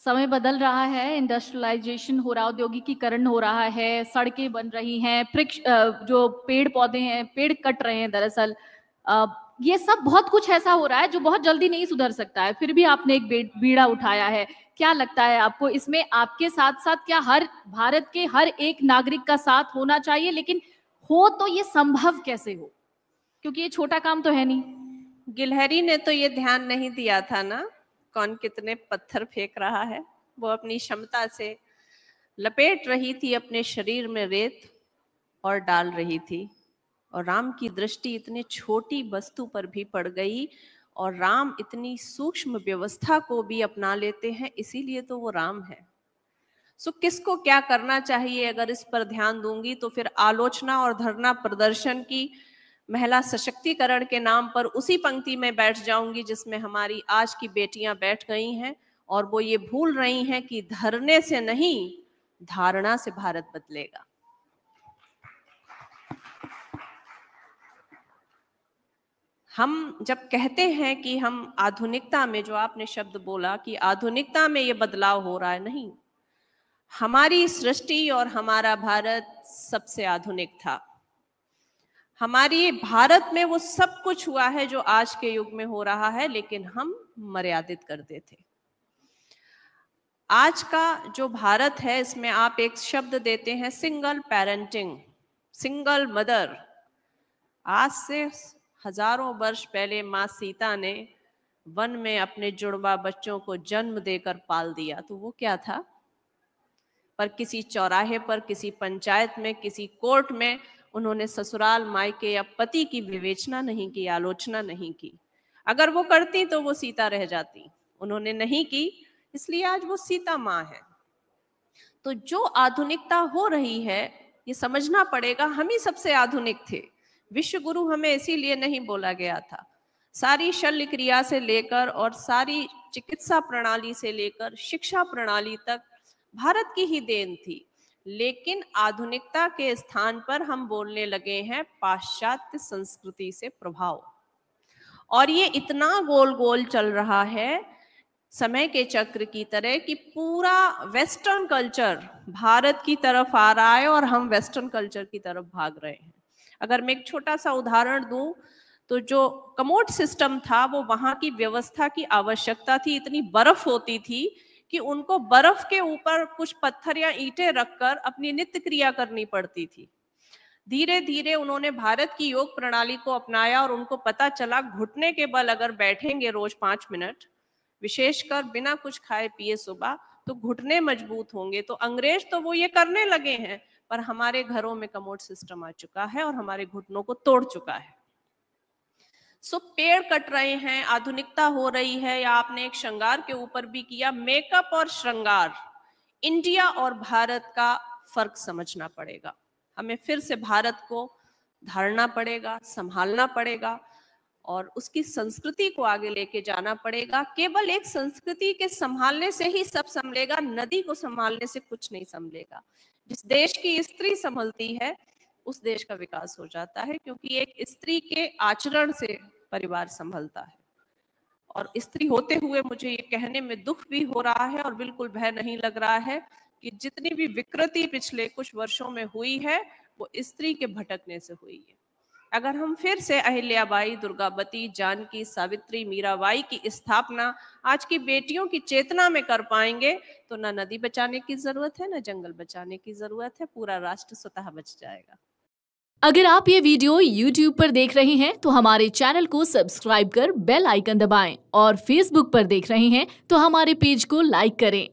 समय बदल रहा है, इंडस्ट्रियलाइजेशन हो रहा है, औद्योगिकीकरण हो रहा है, सड़कें बन रही हैं, जो पेड़ पौधे हैं, पेड़ कट रहे हैं दरअसल। अ, ये सब बहुत कुछ ऐसा हो रहा है जो बहुत जल्दी नहीं सुधर सकता है। फिर भी आपने एक बीड़ा उठाया है। क्या लगता है आपको, इसमें आपके साथ-साथ क्या हर भारत के हर एक नागरिक का साथ होना चाहिए? लेकिन हो तो ये संभव कैसे हो? क्योंकि ये छोटा काम तो है नहीं। गिलहरी ने तो ये ध्यान नहीं दिया था ना, कौन कितने पत्थर फेंक रहा है। वो अपनी क्षमता से लपेट रही थी अपने शरीर में रेत और डाल रही थी, और राम की दृष्टि इतनी छोटी वस्तु पर भी पड़ गई, और राम इतनी सूक्ष्म व्यवस्था को भी अपना लेते हैं, इसीलिए तो वो राम है। सो किसको क्या करना चाहिए, अगर इस पर ध्यान दूंगी तो फिर आलोचना और धरना प्रदर्शन की महिला सशक्तिकरण के नाम पर उसी पंक्ति में बैठ जाऊंगी जिसमें हमारी आज की बेटियां बैठ गई हैं, और वो ये भूल रही हैं कि धरने से नहीं, धारणा से भारत बदलेगा। हम जब कहते हैं कि हम आधुनिकता में, जो आपने शब्द बोला कि आधुनिकता में ये बदलाव हो रहा है, नहीं, हमारी सृष्टि और हमारा भारत सबसे आधुनिक था। हमारी भारत में वो सब कुछ हुआ है जो आज के युग में हो रहा है, लेकिन हम मर्यादित करते थे। आज का जो भारत है, इसमें आप एक शब्द देते हैं सिंगल पेरेंटिंग, सिंगल मदर। आज से हजारों वर्ष पहले माँ सीता ने वन में अपने जुड़वा बच्चों को जन्म देकर पाल दिया, तो वो क्या था? पर किसी चौराहे पर, किसी पंचायत में, किसी कोर्ट में उन्होंने ससुराल, मायके या पति की विवेचना नहीं की, आलोचना नहीं की। अगर वो करती तो वो सीता रह जाती, उन्होंने नहीं की, इसलिए आज वो सीता माँ है। तो जो आधुनिकता हो रही है, ये समझना पड़ेगा, हम ही सबसे आधुनिक थे। विश्व गुरु हमें इसीलिए नहीं बोला गया था। सारी शल्य क्रिया से लेकर और सारी चिकित्सा प्रणाली से लेकर शिक्षा प्रणाली तक भारत की ही देन थी, लेकिन आधुनिकता के स्थान पर हम बोलने लगे हैं पाश्चात्य संस्कृति से प्रभाव, और ये इतना गोल गोल चल रहा है समय के चक्र की तरह कि पूरा वेस्टर्न कल्चर भारत की तरफ आ रहा है और हम वेस्टर्न कल्चर की तरफ भाग रहे हैं। अगर मैं एक छोटा सा उदाहरण दूं, तो जो कमोड सिस्टम था, वो वहां की व्यवस्था की आवश्यकता थी। इतनी बर्फ होती थी कि उनको बर्फ के ऊपर कुछ पत्थर या ईंटें रखकर अपनी नित्य क्रिया करनी पड़ती थी। धीरे धीरे उन्होंने भारत की योग प्रणाली को अपनाया और उनको पता चला घुटने के बल अगर बैठेंगे रोज 5 मिनट, विशेषकर बिना कुछ खाए पिए सुबह, तो घुटने मजबूत होंगे। तो अंग्रेज तो वो ये करने लगे हैं, पर हमारे घरों में कमोड सिस्टम आ चुका है और हमारे घुटनों को तोड़ चुका है। सो पेड़ कट रहे हैं, आधुनिकता हो रही है, या आपने एक श्रृंगार के ऊपर भी किया, मेकअप और श्रृंगार, इंडिया और भारत का फर्क समझना पड़ेगा। हमें फिर से भारत को धारना पड़ेगा, संभालना पड़ेगा और उसकी संस्कृति को आगे लेके जाना पड़ेगा। केवल एक संस्कृति के संभालने से ही सब संभलेगा, नदी को संभालने से कुछ नहीं संभलेगा। जिस देश की स्त्री संभलती है, उस देश का विकास हो जाता है, क्योंकि एक स्त्री के आचरण से परिवार संभलता है। और स्त्री होते हुए मुझे ये कहने में दुख भी हो रहा है और बिल्कुल भय नहीं लग रहा है कि जितनी भी विकृति पिछले कुछ वर्षों में हुई है, वो स्त्री के भटकने से हुई है। अगर हम फिर से अहिल्याबाई, दुर्गावती, जानकी, सावित्री, मीराबाई की स्थापना आज की बेटियों की चेतना में कर पाएंगे, तो ना नदी बचाने की जरूरत है, ना जंगल बचाने की जरूरत है, पूरा राष्ट्र स्वतः बच जाएगा। अगर आप ये वीडियो YouTube पर देख रहे हैं तो हमारे चैनल को सब्सक्राइब कर बेल आइकन दबाएं, और Facebook पर देख रहे हैं तो हमारे पेज को लाइक करें।